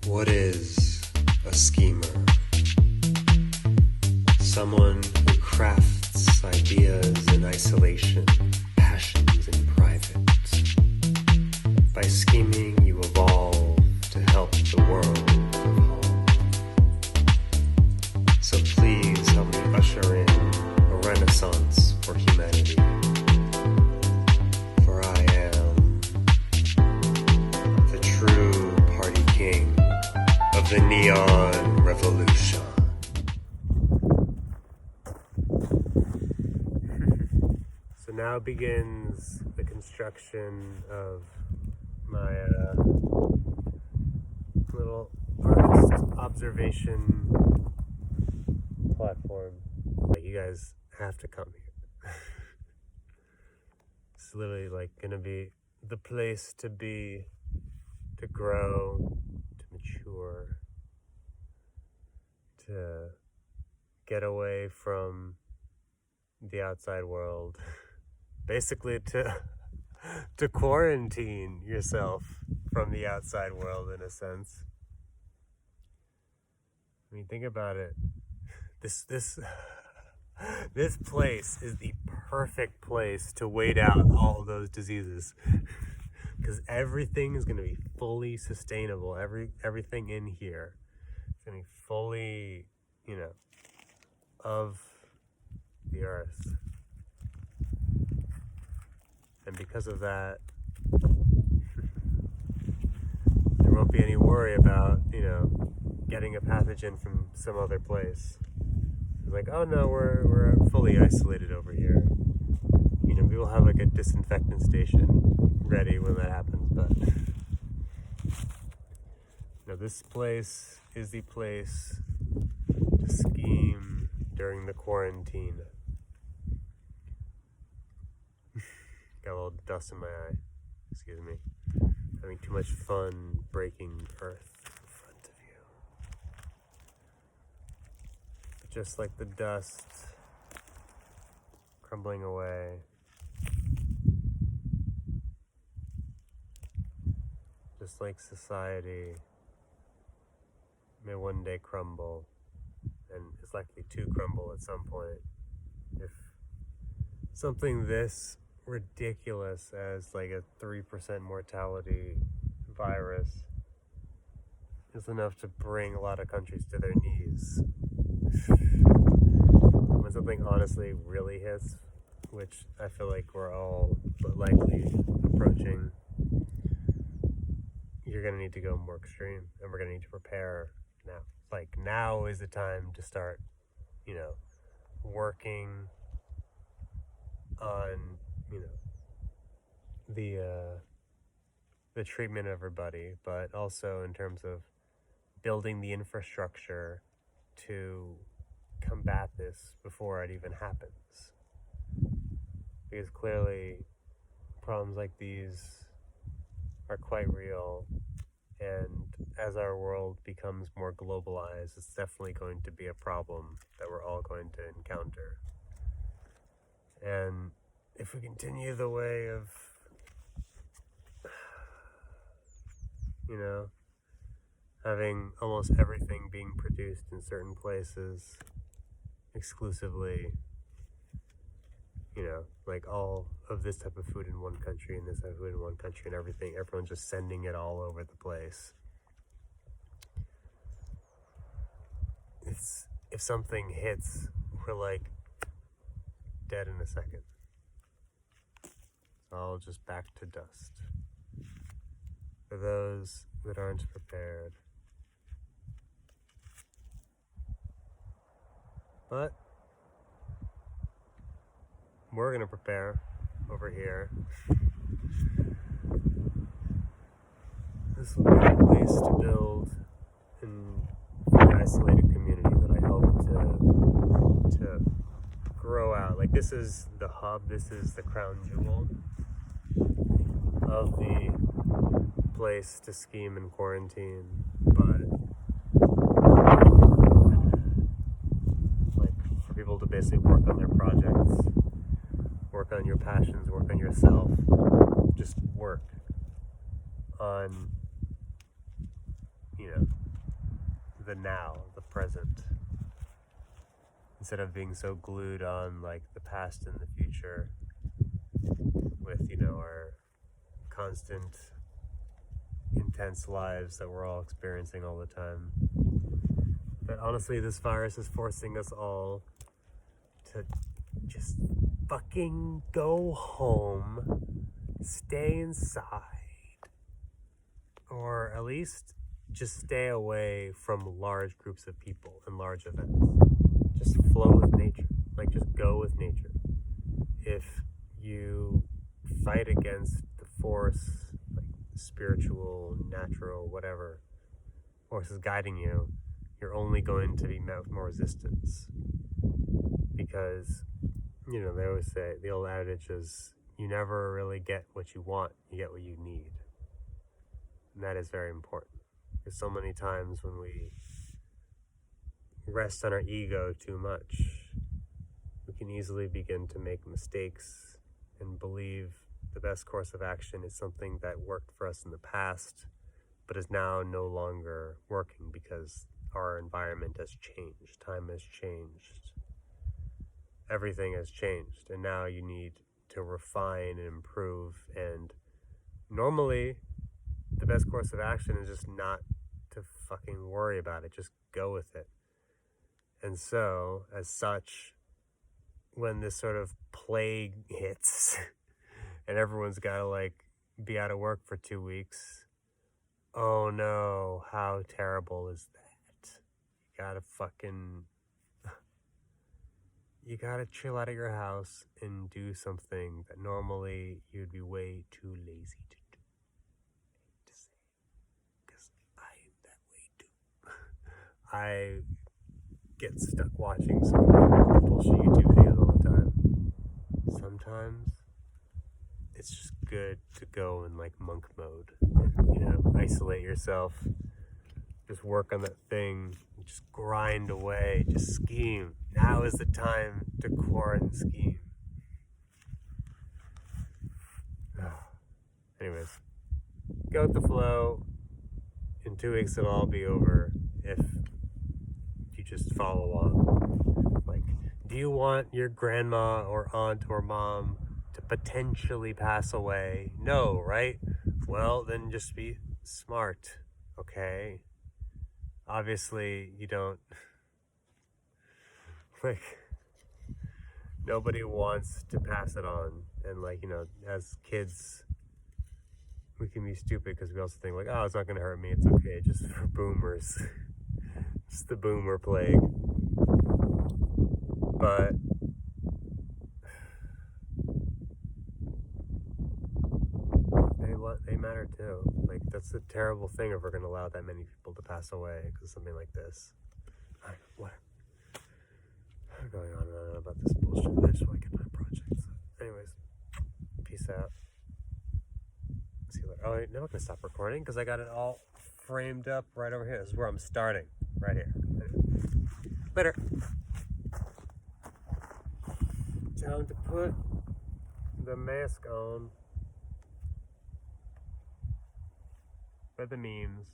What is a schemer? Someone who crafts ideas in isolation, passions in private. By scheming, you evolve to help the world evolve. So please help me usher in a renaissance for humanity. For I am the true party king of the neon revolution. So now begins the construction of my little artist observation platform. Like, you guys have to come here. It's literally like gonna be the place to be, to grow, to mature, to get away from the outside world. Basically to quarantine yourself from the outside world, in a sense. I mean, think about it. This place is the perfect place to wait out all those diseases, because everything is going to be fully sustainable. Everything in here is going to be fully, of the earth. And because of that, there won't be any worry about, getting a pathogen from some other place. It's like, oh no, we're fully isolated over here. We will have like a disinfectant station ready when that happens, but this place is the place to scheme during the quarantine. Got a little dust in my eye. Excuse me. Having too much fun breaking earth in front of you. But just like the dust crumbling away, just like society may one day crumble, and is likely to crumble at some point, if something this ridiculous as like a 3% mortality virus is enough to bring a lot of countries to their knees. When something honestly really hits, which I feel like we're all likely approaching, you're going to need to go more extreme, and we're going to need to prepare now. Like, now is the time to start, working on the treatment of everybody, but also in terms of building the infrastructure to combat this before it even happens. Because clearly problems like these are quite real, and as our world becomes more globalized, it's definitely going to be a problem that we're all going to encounter. And if we continue the way of, having almost everything being produced in certain places exclusively, like all of this type of food in one country and this type of food in one country and everyone's just sending it all over the place. If something hits, we're like dead in a second. It's all just back to dust. For those that aren't prepared. But we're going to prepare over here. This will be a place to build an isolated community that I hope to grow out. Like, this is the hub, this is the crown jewel of the place to scheme and quarantine, but like for people to basically work on their projects, work on your passions, work on yourself, just work on the now, the present, instead of being so glued on like the past and the future with, our constant, intense lives that we're all experiencing all the time. But honestly, this virus is forcing us all to just fucking go home, stay inside, or at least just stay away from large groups of people and large events. Just flow with nature. Like, just go with nature. If you fight against the force, like spiritual, natural, whatever force is guiding you, you're only going to be met with more resistance. Because, they always say, the old adage is, you never really get what you want, you get what you need. And that is very important. Because so many times when we rest on our ego too much, we can easily begin to make mistakes and believe the best course of action is something that worked for us in the past, but is now no longer working because our environment has changed, time has changed, everything has changed, and now you need to refine and improve. And normally, the best course of action is just not to fucking worry about it, just go with it. And so, as such, when this sort of plague hits and everyone's got to be out of work for 2 weeks, oh no, how terrible is that? You gotta chill out of your house and do something that normally you'd be way too lazy to do. Because I am that way too. I get stuck watching some bullshit YouTube videos all the time. Sometimes it's just good to go in monk mode and, isolate yourself, just work on that thing, just grind away, just scheme. Now is the time to QuaranScheme. Anyways, go with the flow. In 2 weeks it'll all be over if you just follow along. Do you want your grandma or aunt or mom to potentially pass away? No, right? Well, then just be smart, okay? Obviously, you don't, nobody wants to pass it on. And as kids, we can be stupid because we also think oh, it's not going to hurt me, it's okay, just for boomers. It's the boomer plague. But they matter too. That's the terrible thing if we're going to allow that many people to pass away because of something like this. What? I'm going on and on about this bullshit. I just want to get my projects. Anyways, peace out. See you later. Oh, now I'm going to stop recording because I got it all framed up right over here. This is where I'm starting. Right here. Later. Time to put the mask on for the memes.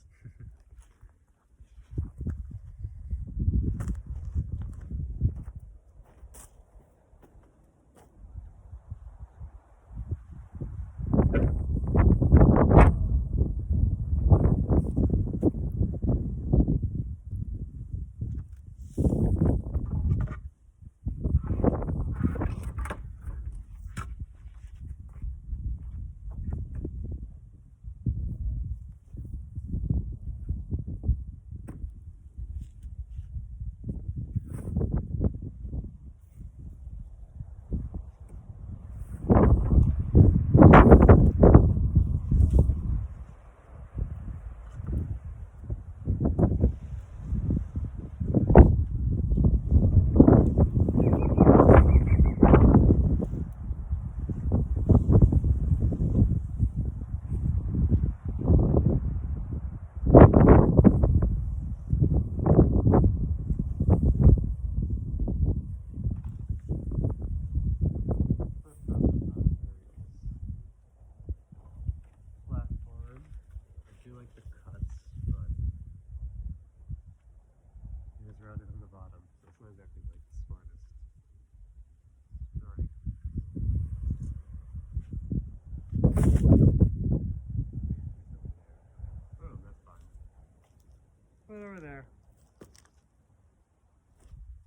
Put it over there.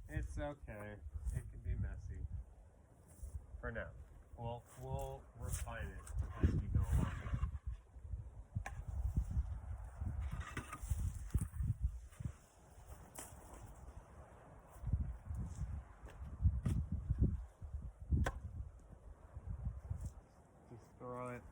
It's okay. It can be messy. For now. We'll refine it as we go along. Just throw it.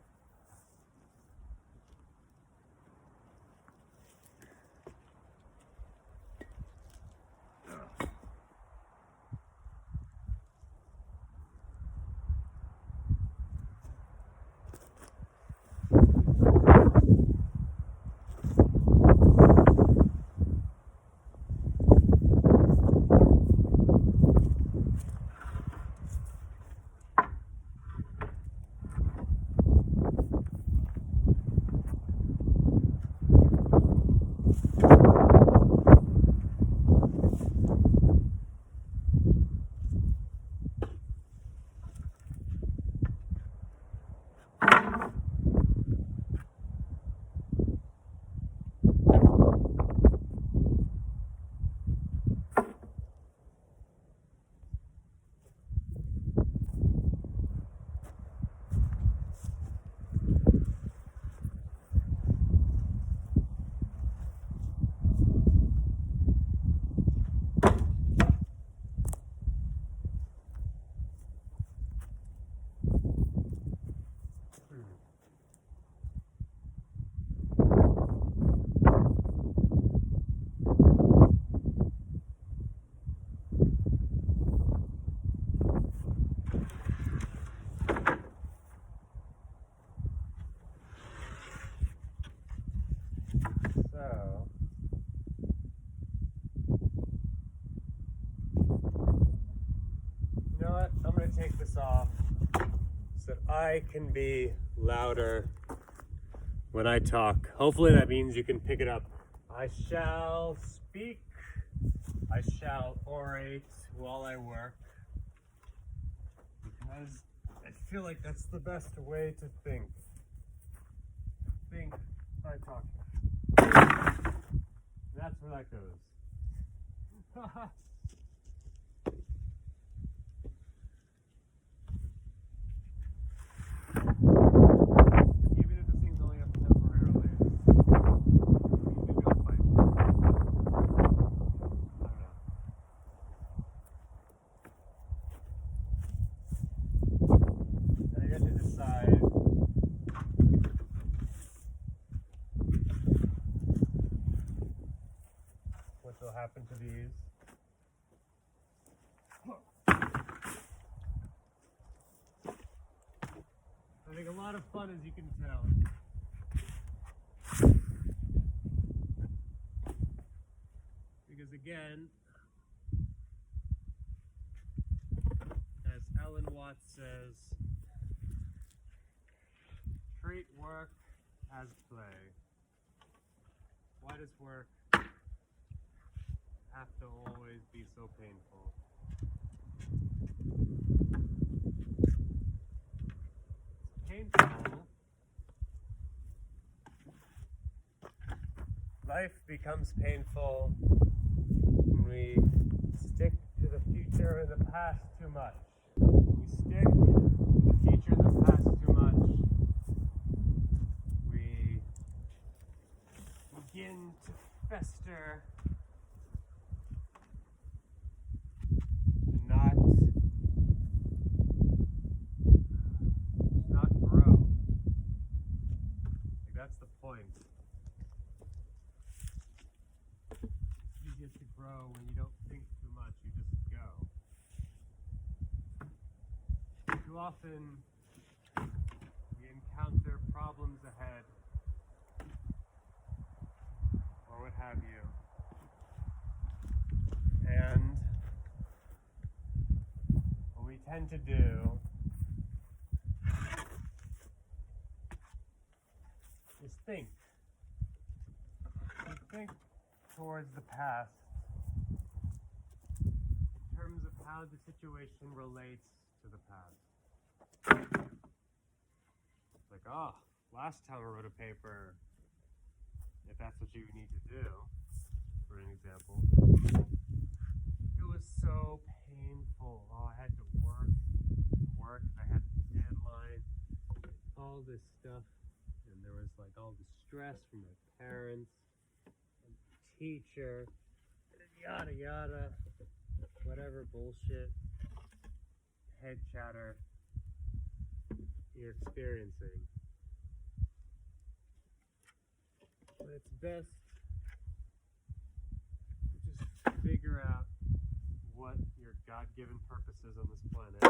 You know what? I'm going to take this off so that I can be louder when I talk. Hopefully that means you can pick it up. I shall speak. I shall orate while I work. Because I feel like that's the best way to think. Think by talking. That's where that goes. Even if this thing's only up temporarily, maybe I'll fight. I don't know. And I get to decide what will happen to these. Having a lot of fun, as you can tell. Because again, as Ellen Watts says, treat work as play. Why does work have to always be so painful? Painful. Life becomes painful when we stick to the future and the past too much. We stick to the future and the past too much. We begin to fester and not grow. Like, that's the point. It's easiest to grow when you don't think too much, you just go. Too often we encounter problems ahead or what have you, and what we tend to do is think. We think towards the past in terms of how the situation relates to the past. It's like, oh, last time I wrote a paper, if that's what you need to do, for an example. It was so painful. Oh, I had to work. I had a deadline, all this stuff, and there was like all the stress from my parents, and the teacher, and yada yada, whatever bullshit, head chatter you're experiencing. But it's best to just figure out what your God-given purpose is on this planet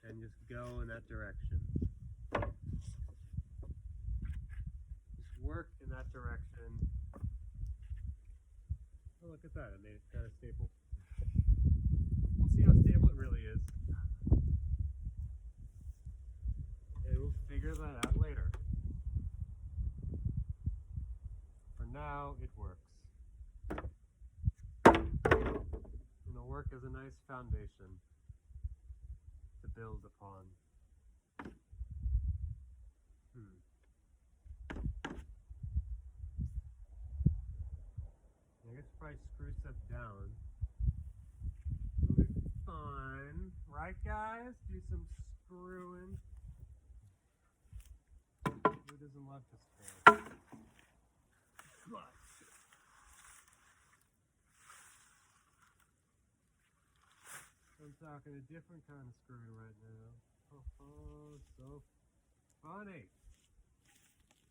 and just go in that direction. Just work in that direction. Oh, look at that. I made it kind of stable. We'll see how stable it really is. And we'll figure that out later. For now, it works. And the work is a nice foundation to build upon. I guess if I screw stuff down, it'll be fine. Right, guys? Do some screwing. Who doesn't love to screw? But I'm talking a different kind of screwing right now. Oh, so funny.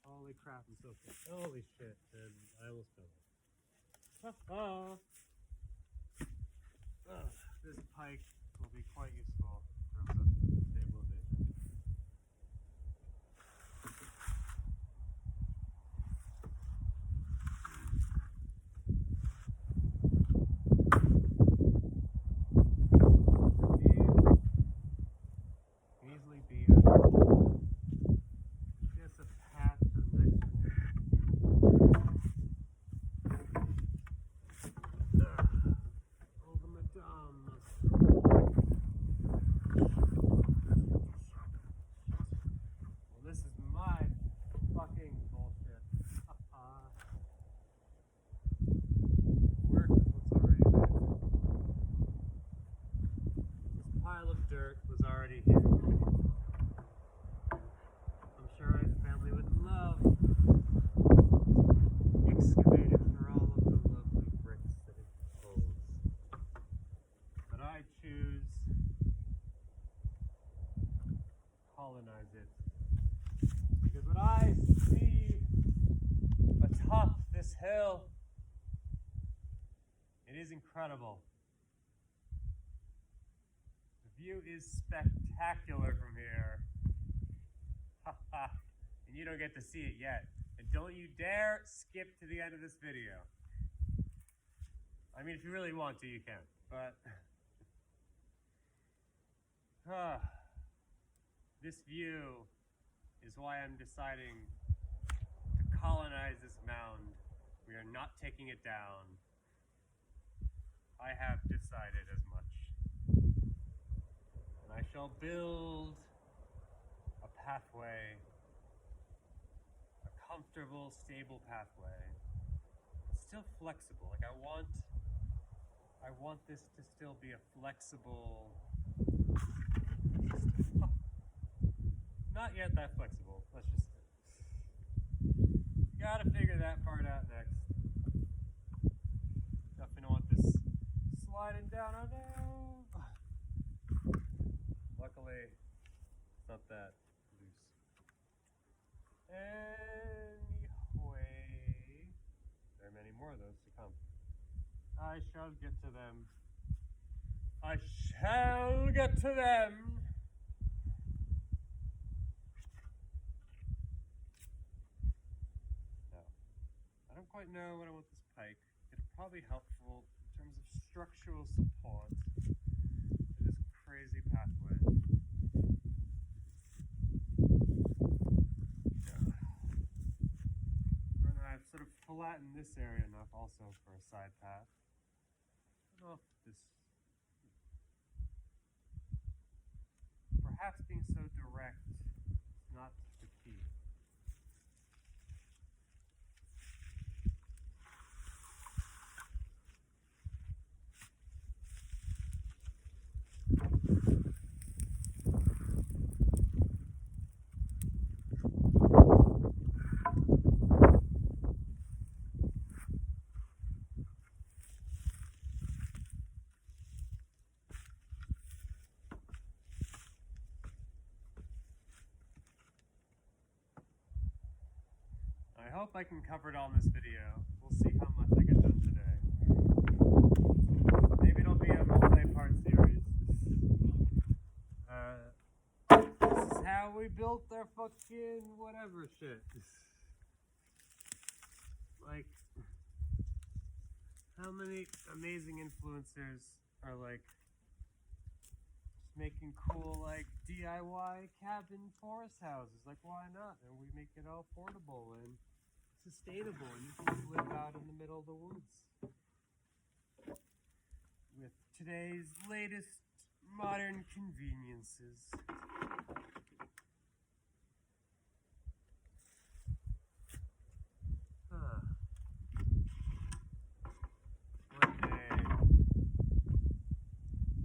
Holy crap, I'm so sick. Holy shit, and I almost fell. This pike will be quite useful in terms of stabilization. Easily be just a path to the next one. Over Madame. Well, this is my fucking bullshit. Work with what's already there. This pile of dirt was already here. I'm sure my family would love excavated for all of the lovely bricks that it holds. But I choose colonize it. Because what I see atop this hill, it is incredible. The view is spectacular from here. And you don't get to see it yet. And don't you dare skip to the end of this video. I mean, if you really want to, you can. But this view is why I'm deciding to colonize this mound. We are not taking it down. I have decided as much. And I shall build a pathway, a comfortable, stable pathway. It's still flexible. Like I want this to still be a flexible system. Not yet that flexible. Let's just gotta figure that part out next. Definitely don't want this sliding down. Oh no! Luckily, it's not that loose. Anyway, there are many more of those to come. I shall get to them. I shall get to them. No, I don't quite know what I want this pike. It'll probably be helpful in terms of structural support to this crazy pathway. And I've sort of flattened this area enough also for a side path. I don't know if this, perhaps being so direct is not the key. hope I can cover it all in this video. We'll see how much I get done today. Maybe it'll be a multi-part series. This is how we built our fucking whatever shit. Like, how many amazing influencers are like just making cool like DIY cabin forest houses? Like, why not? And we make it all portable and sustainable, and you can just live out in the middle of the woods with today's latest modern conveniences. One day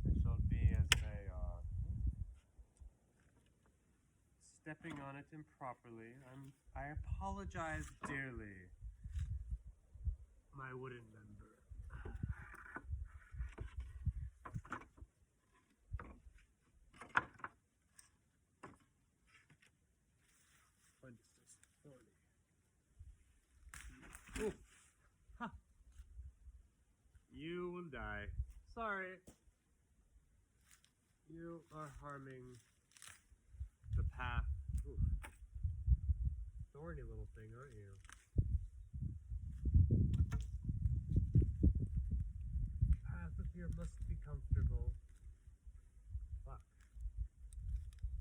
it shall be as they are. Stepping on it improperly. I apologize dearly, my wooden member. Ooh. Ha. You will die. Sorry. You are harming the path. Ooh. Thorny little thing, aren't you? Path of here must be comfortable. Fuck.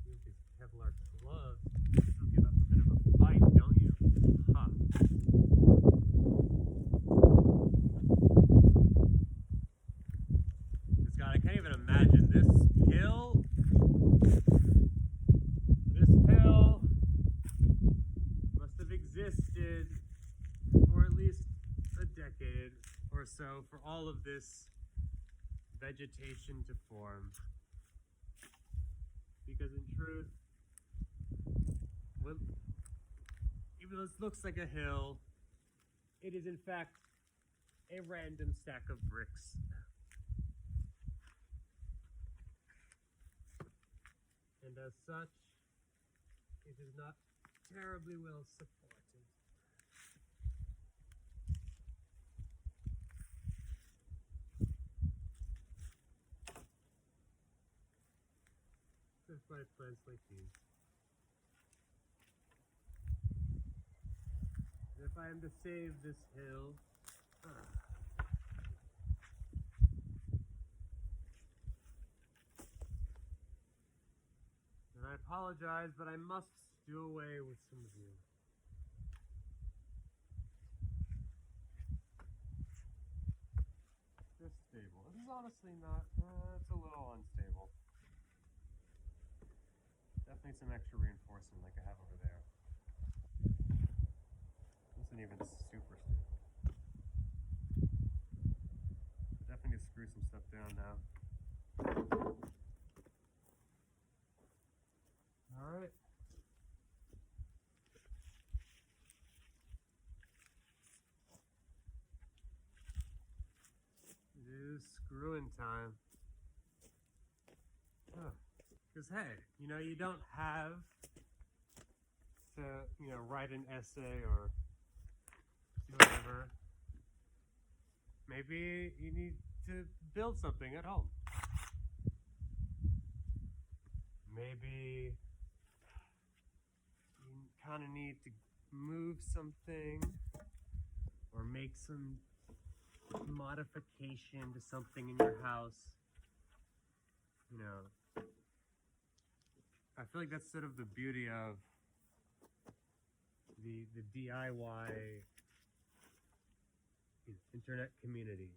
You with these Kevlar gloves, you still give up a bit of a fight, don't you? Huh. God, I can't even imagine this hill. This hill must have existed for at least a decade or so for all of this vegetation to form. Because in truth, well, even though this looks like a hill, it is in fact a random stack of bricks. And as such, it is not terribly well supported. Except by plants like these. And if I am to save this hill, and I apologize, but I must do away with some of you. This stable. This is honestly not, it's a little unstable. Definitely some extra reinforcement like I have over there. This isn't even super stable. Definitely need to screw some stuff down now. Alright. It is screwing time. Because, hey, you know, you don't have to, you know, write an essay or do whatever. Maybe you need to build something at home. Maybe you kind of need to move something or make some modification to something in your house. You know, I feel like that's sort of the beauty of the DIY internet community.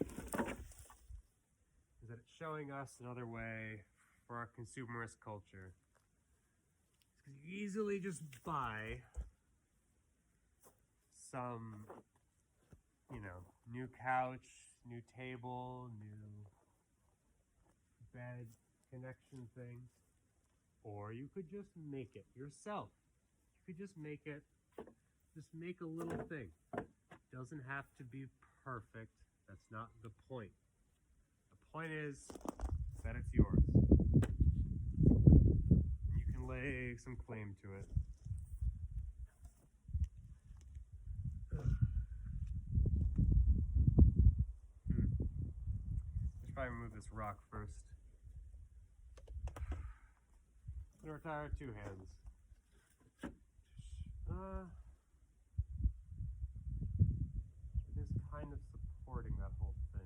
Is that it's showing us another way for our consumerist culture. Because you easily just buy some, you know, new couch, new table, new bed connection thing. Or you could just make it yourself. You could just make it, just make a little thing. Doesn't have to be perfect. That's not the point. The point is that it's yours. You can lay some claim to it. try and move this rock first. I'm gonna retire 2 hands. It is kind of supporting that whole thing.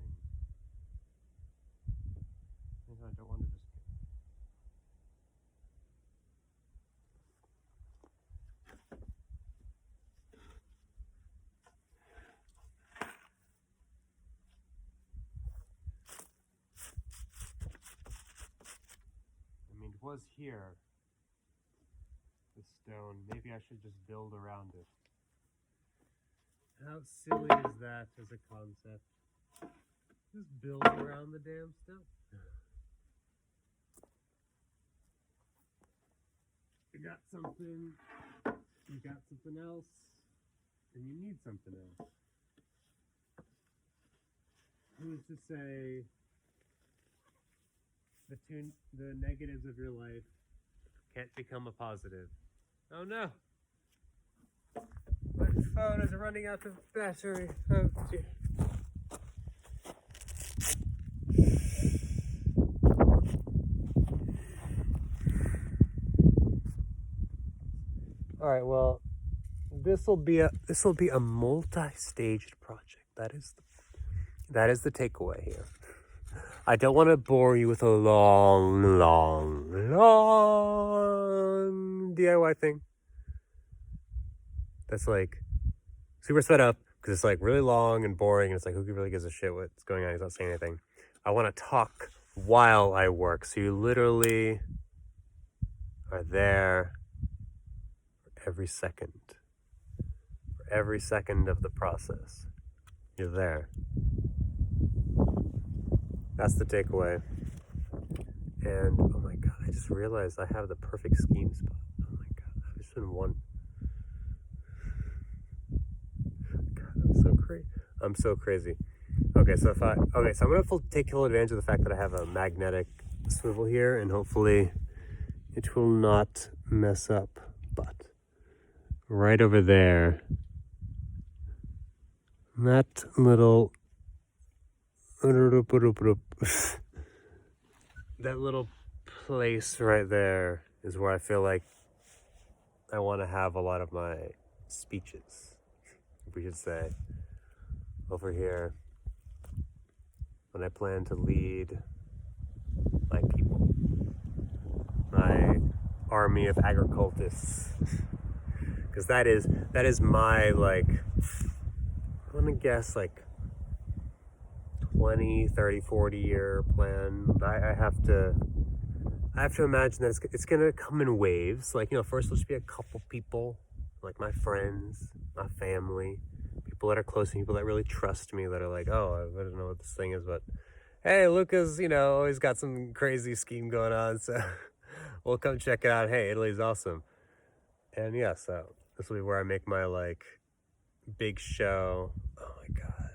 I don't want to just. I mean, it was here. The stone. Maybe I should just build around it. How silly is that as a concept? Just build around the damn stuff. You got something, you got something else, and you need something else. Who's to say the negatives of your life can't become a positive? Oh no! My phone is running out of battery. Oh dear. All right, well, this will be a multi-staged project. That is the takeaway here. I don't want to bore you with a long DIY thing. That's like super sped up because it's like really long and boring, and it's like who really gives a shit what's going on? He's not saying anything. I want to talk while I work, so you literally are there every second of the process. You're there. That's the takeaway. And oh my god, I just realized I have the perfect scheme spot. Oh my god, I've just been one. God, I'm so crazy. Okay, so I'm gonna take full advantage of the fact that I have a magnetic swivel here, and hopefully it will not mess up. But right over there, that little place right there is where I feel like I want to have a lot of my speeches, we should say. Over here, when I plan to lead my people, my army of agricultists, because that is my, like, I'm gonna guess like 20, 30, 40 year plan. I have to imagine that it's gonna come in waves. Like, first there'll just be a couple people, like my friends, my family, people that are close to me, people that really trust me, that are like, oh, I don't know what this thing is, but hey, Luca's, always got some crazy scheme going on, so we'll come check it out. Hey, Italy's awesome. And yeah, so this will be where I make my, like, big show. Oh my god,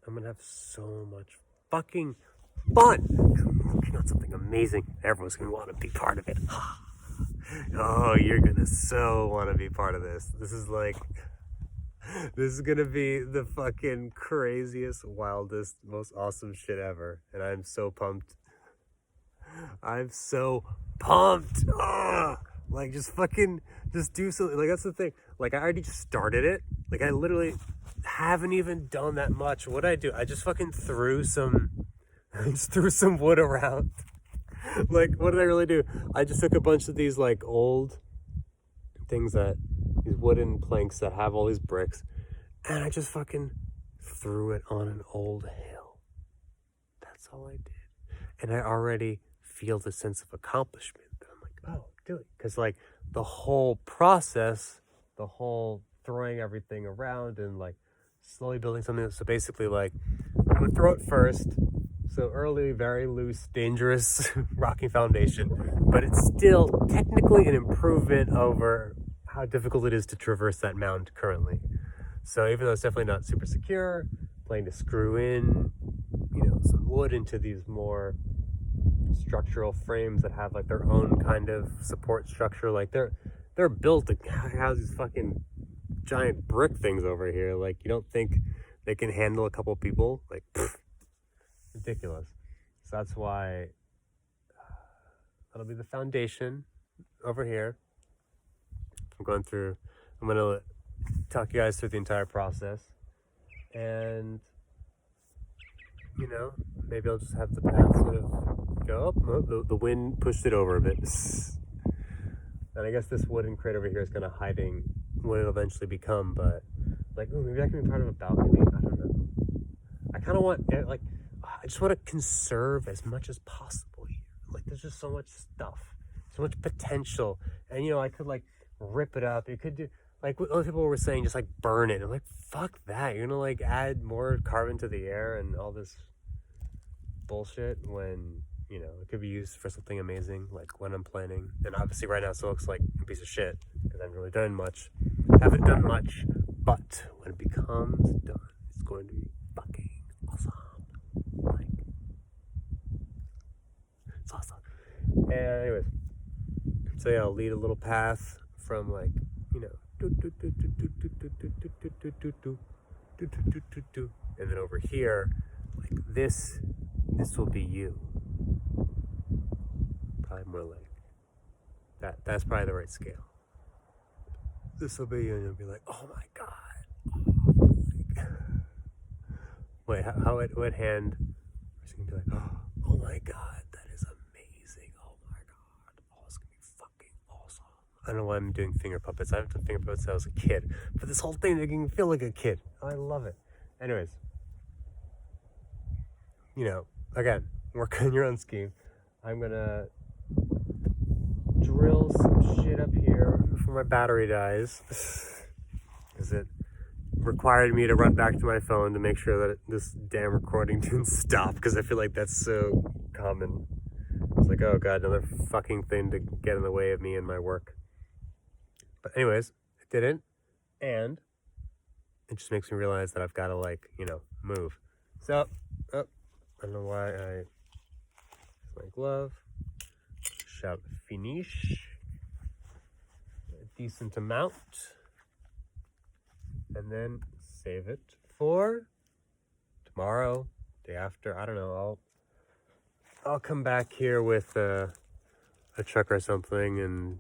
I'm gonna have so much fucking fun. I'm working on something amazing. Everyone's gonna want to be part of it. Oh, you're gonna so want to be part of this. This is gonna be the fucking craziest, wildest, most awesome shit ever. And I'm so pumped. I'm so pumped. Like, just do something. Like, that's the thing. Like, I already just started it. Like, I literally haven't even done that much. What'd I do? I just fucking threw some wood around. Like, what did I really do? I just took a bunch of these, like, old things, these wooden planks that have all these bricks, and I just fucking threw it on an old hill. That's all I did. And I already feel the sense of accomplishment. I'm like, oh, do it. Because, like, the whole process, the whole throwing everything around and, like, slowly building something. So basically, like, I'm going to throw it first. So early, very loose, dangerous, rocky foundation. But it's still technically an improvement over how difficult it is to traverse that mound currently. So even though it's definitely not super secure, planning to screw in, some wood into these more structural frames that have, like, their own kind of support structure. Like, they're built to have these fucking giant brick things over here. Like, you don't think they can handle a couple people? Like, pfft, ridiculous. So that's why that'll be the foundation over here. I'm going to talk you guys through the entire process. And, you know, maybe I'll just have the path sort of go up. Oh, the wind pushed it over a bit. And I guess this wooden crate over here is kind of hiding what it'll eventually become. But, like, ooh, maybe I can be part of a balcony. I don't know. I kind of want, like, I just want to conserve as much as possible here. Like, there's just so much stuff, so much potential. And, you know, I could, like, rip it up. You could do, like, other people were saying, just, like, burn it. I'm like, fuck that. You're going to, like, add more carbon to the air and all this bullshit when, you know, it could be used for something amazing, like when I'm planning. And obviously right now it still looks like a piece of shit because I haven't really done much. Haven't done much, but when it becomes done, it's going to be fucking awesome. Like, it's awesome. And anyways, so yeah, I'll lead a little path from, like, you know, and then over here, like this will be you. Probably more like that. That's probably the right scale. This will be you, and you'll be like, oh my god. Wait, what hand? Is gonna be like, oh my god, that is amazing. Oh my god, oh, it's gonna be fucking awesome. I don't know why I'm doing finger puppets. I haven't done finger puppets since I was a kid, but this whole thing making me feel like a kid. I love it. Anyways, you know, again, work on your own scheme. I'm gonna drill some shit up here before my battery dies, because it required me to run back to my phone to make sure that this damn recording didn't stop, because I feel like that's so common. It's like, oh god, another fucking thing to get in the way of me and my work. But anyways, it didn't, and it just makes me realize that I've got to, like, you know, move. So, I don't know why my glove. Shall finish a decent amount, and then save it for tomorrow, day after. I don't know. I'll come back here with a truck or something and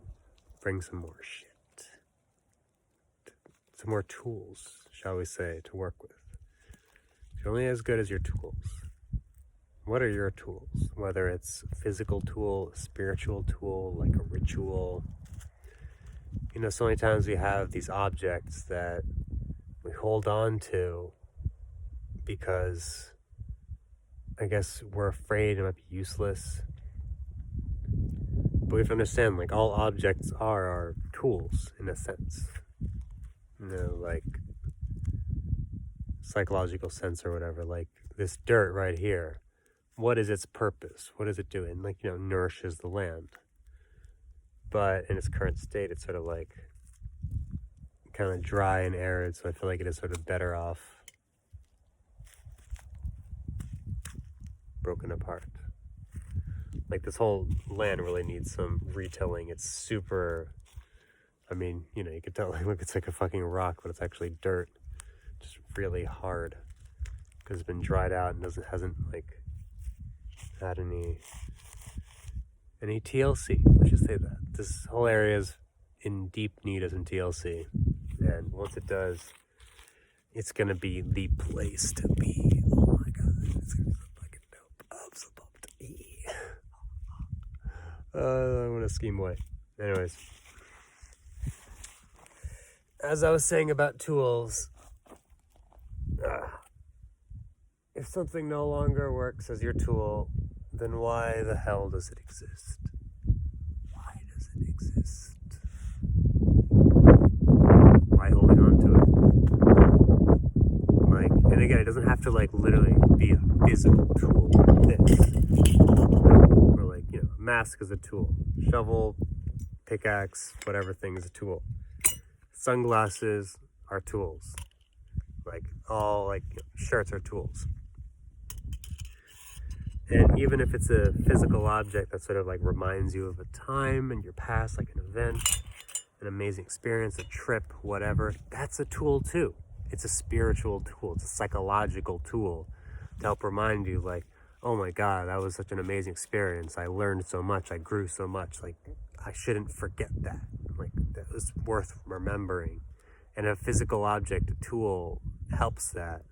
bring some more shit, some more tools, shall we say, to work with. You're only as good as your tools. What are your tools? Whether it's a physical tool, a spiritual tool, like a ritual. You know, so many times we have these objects that we hold on to because I guess we're afraid it might be useless. But we have to understand, like, all objects are tools in a sense. You know, like psychological sense or whatever. Like this dirt right here. What is its purpose? What is it doing? Like, you know, nourishes the land. But in its current state, it's sort of like kind of dry and arid, so I feel like it is sort of better off broken apart. Like, this whole land really needs some retilling. It's super, I mean, you know, you could tell, like, look, it's like a fucking rock, but it's actually dirt. Just really hard because it's been dried out and hasn't like had any TLC. Let's just say that this whole area is in deep need of some TLC, and once it does, it's gonna be the place to be. Oh my god, it's gonna be so fucking dope. I'm so pumped. I'm gonna scheme away. Anyways, as I was saying about tools, if something no longer works as your tool, then why the hell does it exist? Why does it exist? Why holding on to it? Like, and again, it doesn't have to, like, literally be a physical tool. Or, like, you know, a mask is a tool. Shovel, pickaxe, whatever thing is a tool. Sunglasses are tools. Like, all, like, you know, shirts are tools. And even if it's a physical object that sort of like reminds you of a time in your past, like an event, an amazing experience, a trip, whatever, that's a tool too. It's a spiritual tool. It's a psychological tool to help remind you, like, oh my God, that was such an amazing experience. I learned so much. I grew so much. Like, I shouldn't forget that. Like, that was worth remembering. And a physical object, a tool, helps that,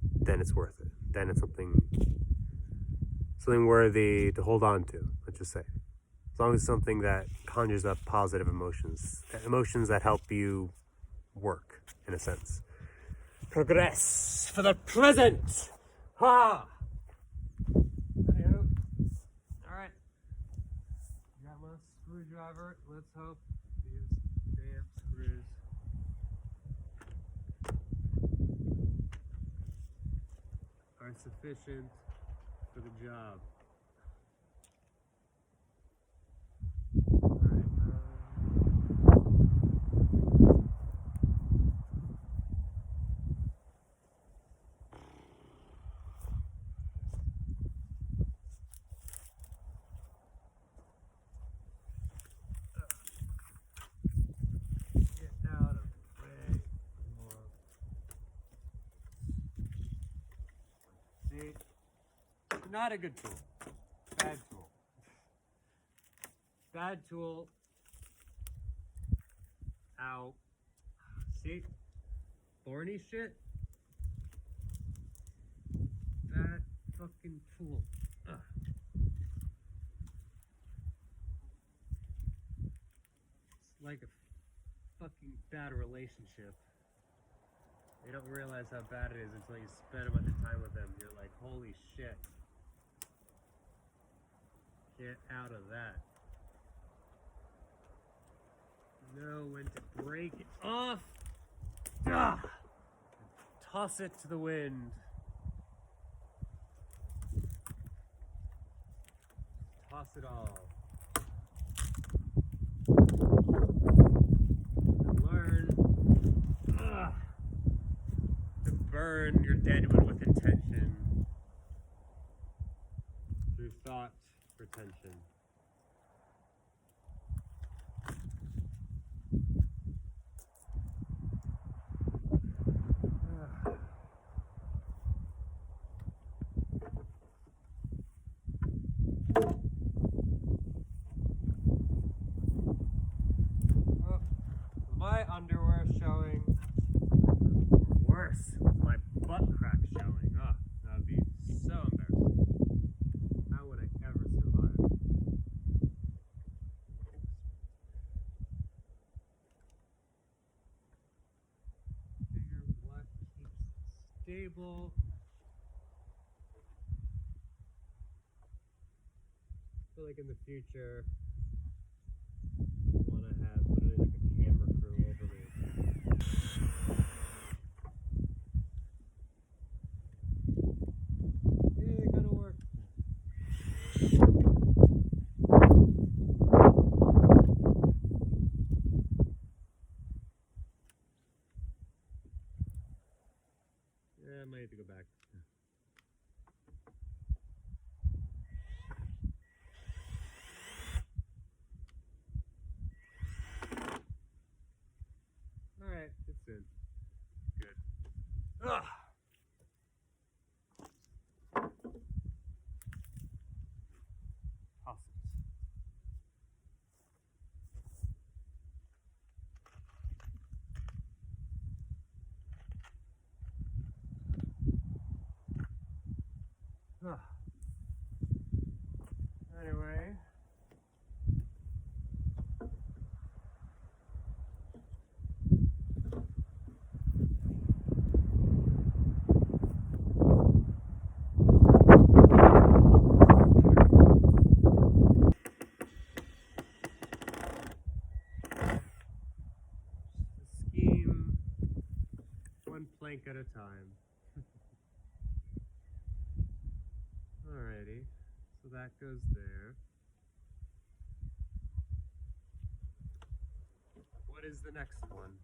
then it's worth it. Then it's something worthy to hold on to, let's just say. As long as it's something that conjures up positive emotions that help you work, in a sense. Progress for the present! Ha! Alright. Got my screwdriver. Let's hope these damn screws are sufficient for the job. Get out of the way more. See? Not a good tool. Bad tool. Bad tool. Ow. See? Thorny shit? Bad fucking tool. Ugh. It's like a fucking bad relationship. You don't realize how bad it is until you spend a bunch of time with them. You're like, holy shit. Get out of that. Know when to break it off. Ah! Toss it to the wind. Toss it all. And learn to burn your dead one with intention through thought retention. My underwear showing. Worse, my butt crack showing. Oh, that would be so embarrassing. How would I ever survive? Figure what keeps stable. I feel like in the future, I want to have literally like a camera crew over me. Yeah, it gotta work. Yeah, I might have to go back. Alright, it's in. Good. Ugh. Toss it. Ugh. Anyway. Scheme one plank at a time. Alrighty, so that goes there. What is the next one?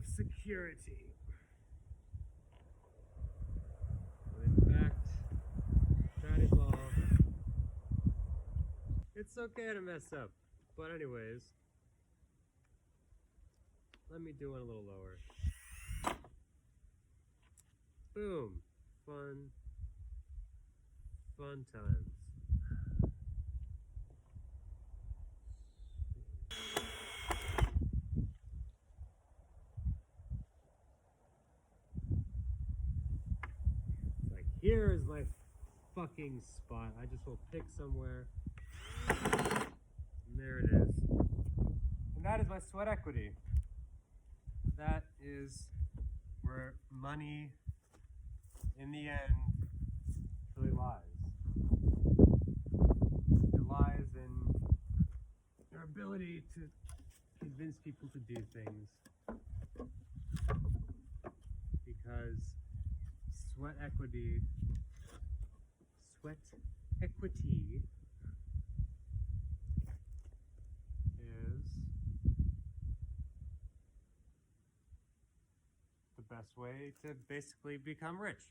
security. In fact, that is all. It's okay to mess up. But anyways, let me do one a little lower. Boom. Fun times. Like, here is my fucking spot. I just will pick somewhere. And there it is. And that is my sweat equity. That is where money, in the end, really lies. It lies in your ability to convince people to do things. Because sweat equity is the best way to basically become rich.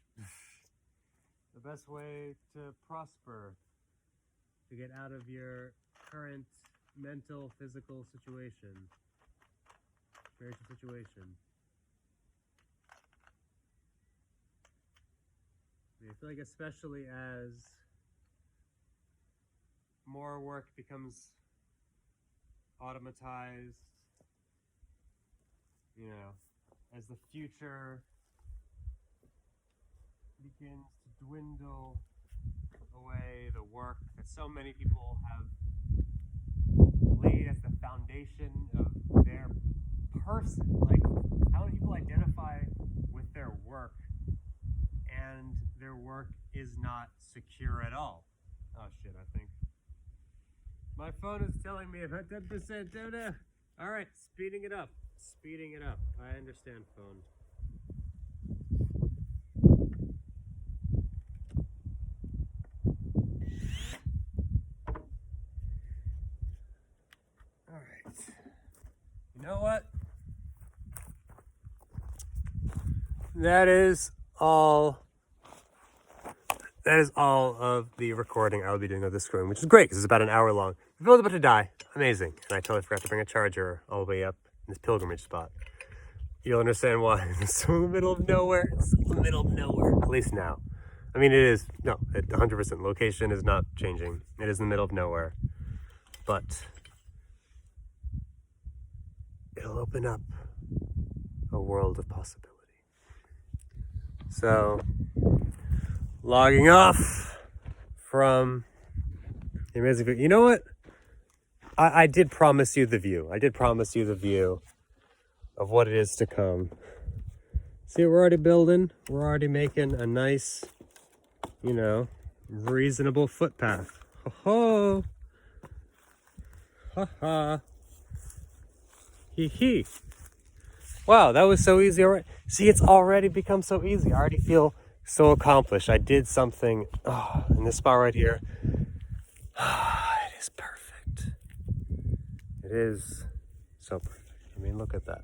The best way to prosper, to get out of your current mental, physical situation, spiritual situation. I feel like especially as more work becomes automatized, you know, as the future begins to dwindle away, the work that so many people have laid as the foundation of their person. Like, how many people identify with their work and their work is not secure at all? Oh shit, I think my phone is telling me about 10%. Alright, speeding it up. I understand, phone. Alright. You know what? That is all of the recording I will be doing of this screen, which is great because it's about an hour long. The phone's about to die. Amazing. And I totally forgot to bring a charger all the way up in this pilgrimage spot. You'll understand why. It's so in the middle of nowhere. It's in the middle of nowhere. At least now. I mean, it is. No, 100%. Location is not changing. It is in the middle of nowhere. But it'll open up a world of possibility. So, logging off from the amazing view. You know what? I did promise you the view. I did promise you the view of what it is to come. See, we're already building. We're already making a nice, you know, reasonable footpath. Ho ho. Ha ha. Hee hee. Wow, that was so easy already. See, it's already become so easy. I already feel so accomplished. I did something in this spot right here. It is perfect. It is so perfect. I mean, look at that.